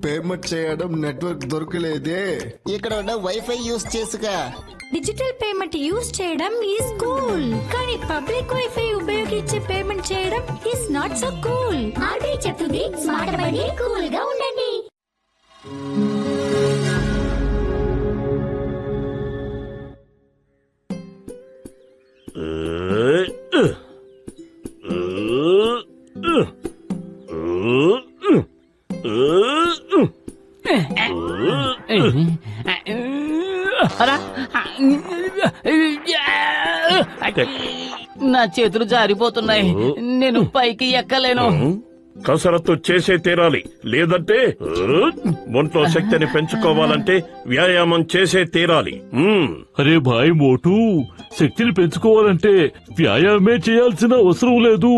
Payment చేయడం network దొరకలేదే. ఇక్కడ ఉన్న వైఫై యూజ్ చేసుగా. డిజిటల్ పేమెంట్ యూజ్ చేయడం ఈజ్ కూల్, కానీ పబ్లిక్ వైఫై ఉపయోగించి పేమెంట్ చేయడం is not so cool. RBI చెప్తుంది స్మార్ట్ అవ్వండి, కూల్ గా ఉండండి. నా చేతులు జారిపోతున్నాయి, నేను పైకి ఎక్కలేను. కసరత్తు చేసే తీరాలి, లేదంటే ఒంట్లో శక్తిని పెంచుకోవాలంటే వ్యాయామం చేసే తీరాలి. అరే భాయ్ మోటు, శక్తిని పెంచుకోవాలంటే వ్యాయామే చేయాల్సిన అవసరం లేదు.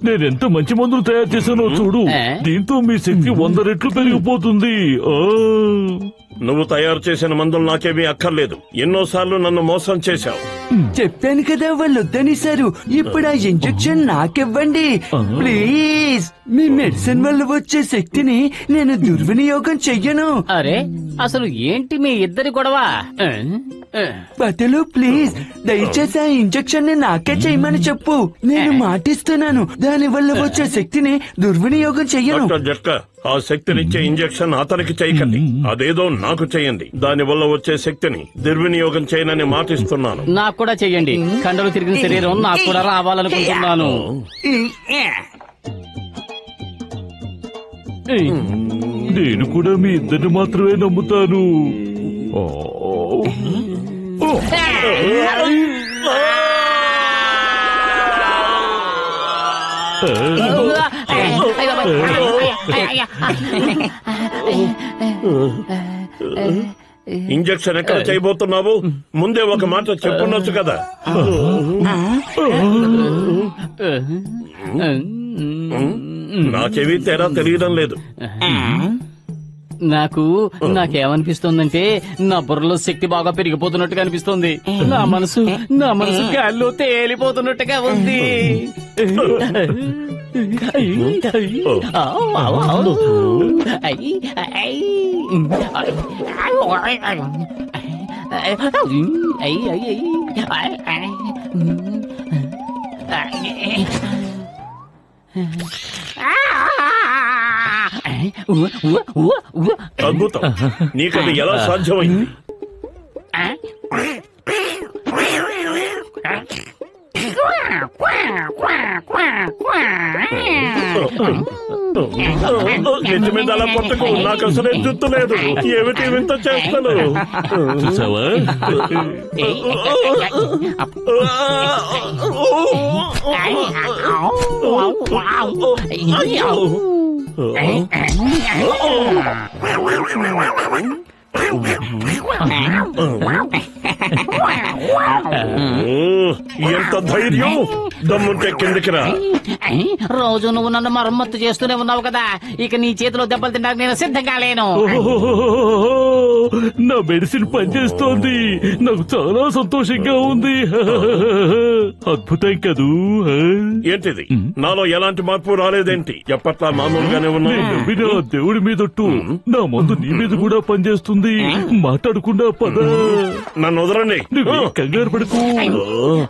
నేనెంత మంచి మందులు తయారు చేశానో చూడు, దీంతో మీ శక్తి 100 రెట్లు పెరిగిపోతుంది. నువ్వు తయారు చేసిన మందులు నాకేమీ అక్కర్లేదు. ఎన్నోసార్లు నన్ను మోసం చేశావు. చెప్పాను కదా వాళ్ళు వద్దనిసారు. ఇప్పుడు ఆ ఇంజెక్షన్ నాకివ్వండి ప్లీజ్. మీ మెడిసిన్ వల్ల వచ్చే శక్తిని నేను దుర్వినియోగం చెయ్యను. అరే అసలు ఏంటి మీ ఇద్దరి గొడవ? బట్టలు ప్లీజ్, దయచేసి ఆ ఇంజెక్షన్ ని నాకే చెయ్యమని చెప్పు. నేను మాటిస్తున్నాను, దాని వల్ల వచ్చే శక్తిని దుర్వినియోగం చెయ్యను. ఆ శక్తినిచ్చే ఇంజెక్షన్ అతనికి చేయకండి, అదేదో నాకు చెయ్యండి. దాని వల్ల వచ్చే శక్తిని దుర్వినియోగం చేయనని మాటిస్తున్నాను. నాకు కూడా చెయ్యండి. కండలు తిరిగిన శరీరం నాకు కూడా రావాలనుకుంటున్నాను. నేను కూడా మీ ఇద్దరిని మాత్రమే నమ్ముతాను. ఇంజెక్షన్ ఎక్కడ చేయబోతున్నావు? ముందే ఒక మాట చెప్పుండొచ్చు కదా. నాకేవీ తేడా తెలియడం లేదు. నాకేమనిపిస్తోందంటే నా బుర్రలో శక్తి బాగా పెరిగిపోతున్నట్టుగా అనిపిస్తుంది. నా మనసు గాల్లో తేలిపోతున్నట్టుగా ఉంది. అద్భుతం, నీకది ఎలా సాధ్యమైంది? నిజ మీద అలా కొట్టకు, నాకు అసలే జుత్తు లేదు. ఏమిటి వింత చేస్తాను? చూసావా? ఎంత ధైర్యం! దమ్ముంటే కిందకి రా. రోజు నువ్వు నన్ను మరమ్మత్తు చేస్తూనే ఉన్నావు కదా, ఇక నీ చేతిలో దెబ్బలు తినడానికి నేను సిద్ధంగా లేను. నా మెడిసిన్ పనిచేస్తోంది, నాకు చాలా సంతోషంగా ఉంది. అద్భుతం కదూ. ఏంటిది? నాలో ఎలాంటి మార్పు రాలేదేంటి? ఎప్పట్లా మామూలుగానే ఉన్నా. దేవుడి మీదట్టు నా మందు నీ మీద కూడా పనిచేస్తుంది. మాట్లాడకుండా పద. నన్ను వదలండి. కంగారు పడుకు,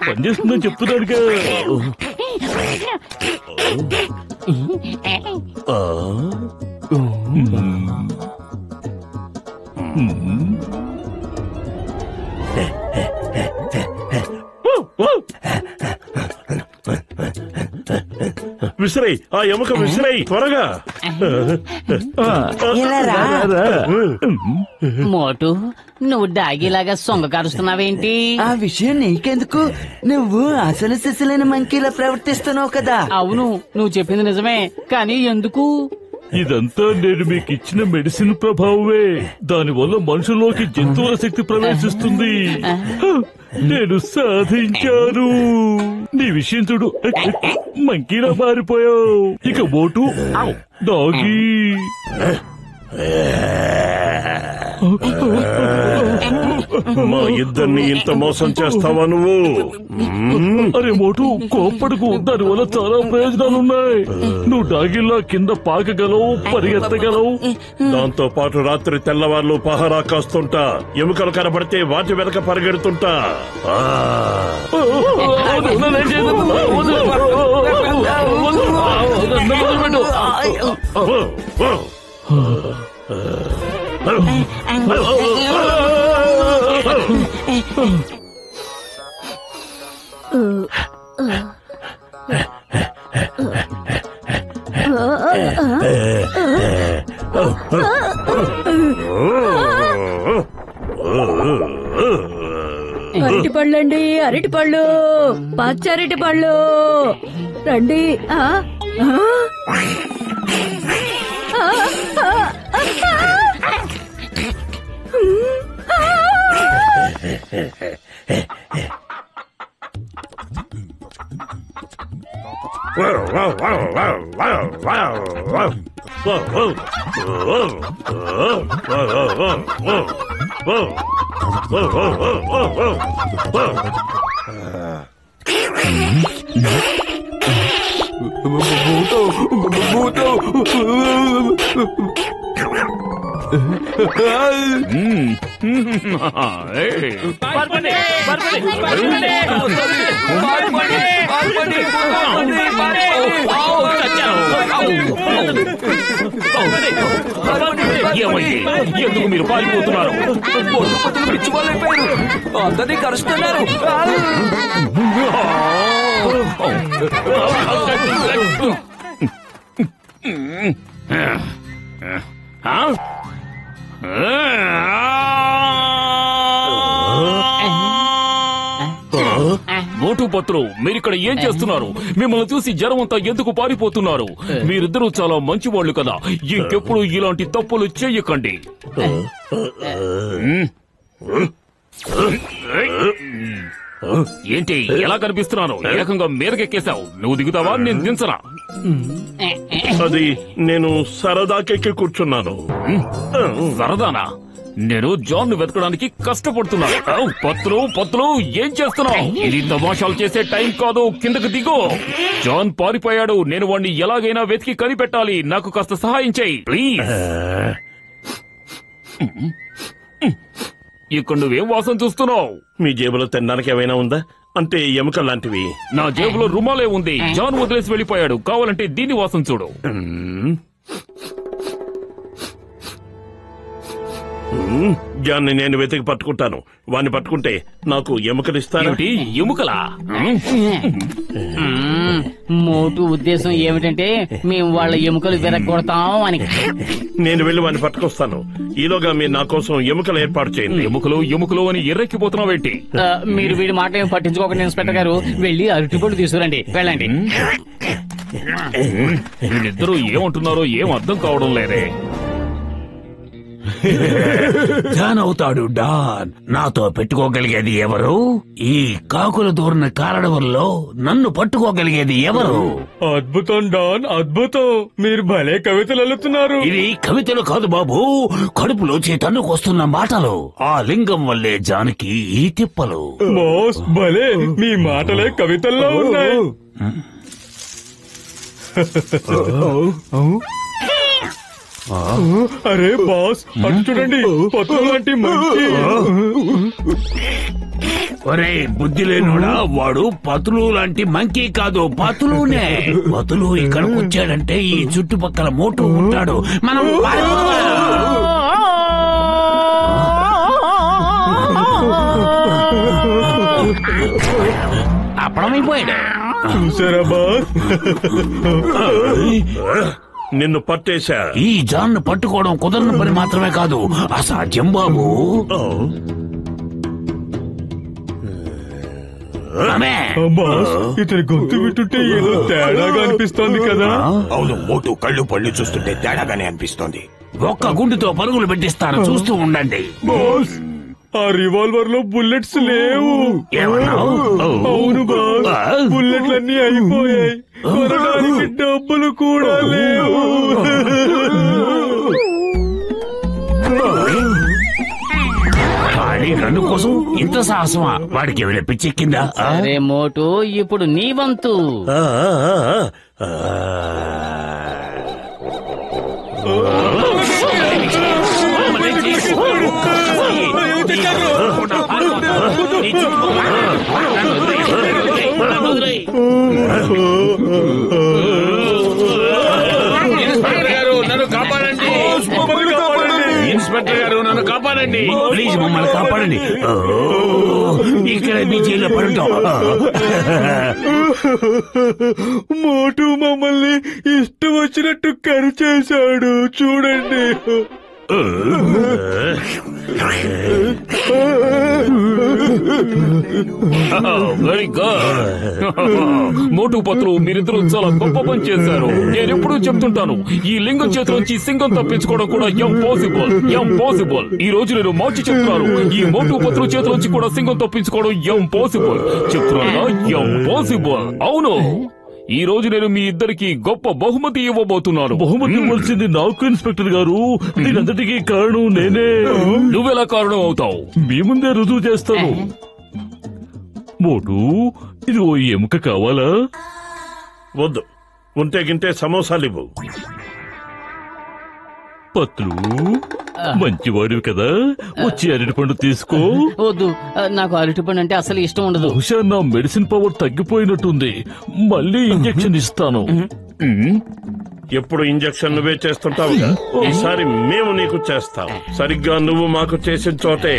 పనిచేస్తుందని చెప్తున్నాడుగా. విసిరై, ఆ ఎముక విసిరై త్వరగా. మోటు, నువ్వు డాగిలాగా సొంగ కారుస్తున్నావేంటి? ఆ విషయం నీకెందుకు? నువ్వు అసలు సిసలైన మంకీలా ప్రవర్తిస్తున్నావు కదా. అవును, నువ్వు చెప్పింది నిజమే, కానీ ఎందుకు? ఇదంతా నేను మీకు ఇచ్చిన మెడిసిన్ ప్రభావమే. దానివల్ల మనుషుల్లోకి జంతువుల శక్తి ప్రవేశిస్తుంది. నేను సాధించాను. నీ విషయం చూడు, మంకీలా మారిపోయావు. ఇక మోటు డాగీ. మా ఇద్దరిని ఇంత మోసం చేస్తావా నువ్వు? అరే మోటు కోప్పడుకు, దాని వల్ల చాలా ప్రయోజనాలున్నాయి. నువ్వు డాగిల్లా కింద పాకగలవు, పరిగెత్తగలవు. దాంతో పాటు రాత్రి తెల్లవార్లు పహరా కాస్తుంటా, ఎముకలు కనబడితే వాటి వెనక పరిగెడుతుంటా. అరటి పళ్ళండి, అరటి పళ్ళు, పచ్చరటి పళ్ళు రండి. ఎందుకు మీరు పారిపోతున్నారు? అందరినీ కరుస్తున్నారు. మోటు పత్రు, మీరిక్కడ ఏం చేస్తున్నారు? మిమ్మల్ని చూసి జనం అంతా ఎందుకు పారిపోతున్నారు? మీరిద్దరూ చాలా మంచి వాళ్ళు కదా, ఇంకెప్పుడు ఇలాంటి తప్పులు చెయ్యకండి. ఏంటి ఎలా కనిపిస్తున్నాను? ఏకంగా మీదకెక్కేశావు. నువ్వు దిగుతావా? నేను దించరా? అది నేను సరదాకెక్కి కూర్చున్నాను. సరదానా? నేను జాన్ ను వెతకడానికి కష్టపడుతున్నాను. పత్తులు పత్తులు ఏం చేస్తున్నావు? ఇది తమాషాలు చేసే టైం కాదు. కిందకు దిగు. జాన్ పారిపోయాడు. నేను వాణ్ణి ఎలాగైనా వెతికి కనిపెట్టాలి. నాకు కాస్త సహాయం చేయి ప్లీజ్. ఇక్కడ నువ్వేం వాసన చూస్తున్నావు? మీ జేబులో తినడానికి ఏమైనా ఉందా? అంటే ఎముక లాంటివి. నా జేబులో రుమాలే ఉంది. జాన్ వదిలేసి వెళ్ళిపోయాడు. కావాలంటే దీన్ని వాసన చూడు. జాన్ని నేను వెతికి పట్టుకుంటాను. వాణ్ణి పట్టుకుంటే నాకు ఎముకలిస్తాను. ఎముకలా? మోటు ఉద్దేశం ఏమిటంటే మేము వాళ్ళ ఎముకలు విరగొడతాం అని. నేను వెళ్ళి వాడిని పట్టుకొస్తాను. ఈలోగా మీరు నా కోసం ఎముకలు ఏర్పాటు చేయండి. ఎముకలు ఎముకలు అని ఎర్రెక్కిపోతున్నావేంటి? మీరు వీడి మాట ఏమి పట్టించుకోకండి ఇన్స్పెక్టర్ గారు. వెళ్ళి అరటిపళ్ళు తీసుకురండి. వెళ్ళండి. వీళ్ళిద్దరూ ఏమంటున్నారో ఏం అర్థం కావడం లేదే. డాన్ అవుతాడు డాన్. నాతో పెట్టుకోగలిగేది ఎవరు? ఈ కాకులు దూరిన కారణంలో నన్ను పట్టుకోగలిగేది ఎవరు? అద్భుతం డాన్, అద్భుతం. మీరు భలే కవితలు అల్లుతున్నారు. ఇది కవితలు కాదు బాబు, కడుపులోంచి తన్నుకొస్తున్న మాటలు. ఆ లింగం వల్లే జానికి ఈ తిప్పలు. బాస్ భలే, మీ మాటలే కవితల్లో ఉన్నాయి. అరే బాస్, అటు చూడండి, పత్తులు లాంటి మంచి. ఒరే బుద్ధి లేనోడా, వాడు పతులు లాంటి మంకీ కాదు, పతులునే. పతులు ఇక్కడికి వచ్చాడంటే ఈ చుట్టుపక్కల మోటు ఉంటాడు. మనం అప్పుడమైపోయాడు. చూసారా బాస్? నిన్ను పట్టేశా. ఈ జాన్ను పట్టుకోవడం కుదరని పని మాత్రమే కాదు, అసాధ్యం బాబు. బాస్, ఇతని గొంతు వింటుంటే ఏదో తేడాగా అనిపిస్తోంది కదా? అవును మోటు, కళ్ళు పళ్ళు చూస్తుంటే తేడాగానే అనిపిస్తోంది. ఒక్క గుండుతో పరుగులు పెట్టిస్తాను, చూస్తూ ఉండండి. బాస్, ఆ రివాల్వర్ లో బుల్లెట్స్ లేవు. అవును బాస్, బుల్లెట్లన్నీ అయిపోయాయి. కొనడానికి డబ్బులు కూడా లేవు. కానీ మరి నన్ను కోసం ఇంత సాహసమా? వాడికి ఏమైనా పిచ్చెక్కిందా? అరే మోటు, ఇప్పుడు నీ వంతు. ఆ, ఆ, ఆ, ఆ. నన్ను కాపాడండి, ఇన్స్పెక్టర్ గారు, నన్ను కాపాడండి, ప్లీజ్ మమ్మల్ని కాపాడండి. ఇక్కడ మీ జైల్లో పడుంటాం. మోటు మమ్మల్ని ఇష్టం వచ్చినట్టు కరిచేశాడు చూడండి. Very good. మోటు పత్రు, మీరిద్దరూ చాలా గొప్ప పని చేశారు. నేను ఎప్పుడూ చెప్తుంటాను, ఈ లింగం చేతిలోంచి సింగం తప్పించుకోవడం కూడా ఇంపాసిబుల్. ఈ రోజు నేను మార్చి చెప్తున్నాను, ఈ మోటు పత్రు చేతిలోంచి కూడా సింగం తప్పించుకోవడం ఇంపాసిబుల్. చెప్తున్నా, ఇంపాసిబుల్. అవును, ఈ రోజు నేను మీ ఇద్దరికి గొప్ప బహుమతి ఇవ్వబోతున్నాను. బహుమతి ఇవ్వాల్సింది నాకు, ఇన్స్పెక్టర్ గారు. దీనంతటికీ కారణం నేనే. నువ్వెలా కారణం అవుతావు? మీ ముందే రుజువు చేస్తాను. మోటు, ఇది ఓ ఎముక కావాలా? వద్దు, ఉంటే గింటే సమోసాలు ఇవ్వు. పత్రు, మంచివాడివి కదా, వచ్చి అరటిపండు తీసుకో. వద్దు, నాకు అరటిపండు అంటే అసలు ఇష్టం ఉండదు. బహుశా నా మెడిసిన్ పవర్ తగ్గిపోయినట్టుంది. మళ్ళీ ఇంజెక్షన్ ఇస్తాను. ఎప్పుడు ఇంజెక్షన్ నువ్వే చేస్తుంటావుగా, ఈసారి మేము నీకు చేస్తాం. సరిగ్గా నువ్వు మాకు చేసిన చోటే.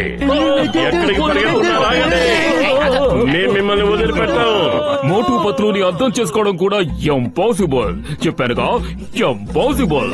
ఎక్కడికి పరిగెత్తుతున్నారు? ఆగండి. మేము మిమ్మల్ని వదిలిపెట్టాం. మోటు పత్రుని అర్థం చేసుకోవడం కూడా ఇంపాసిబుల్. చెప్పానుగా, ఇంపాసిబుల్.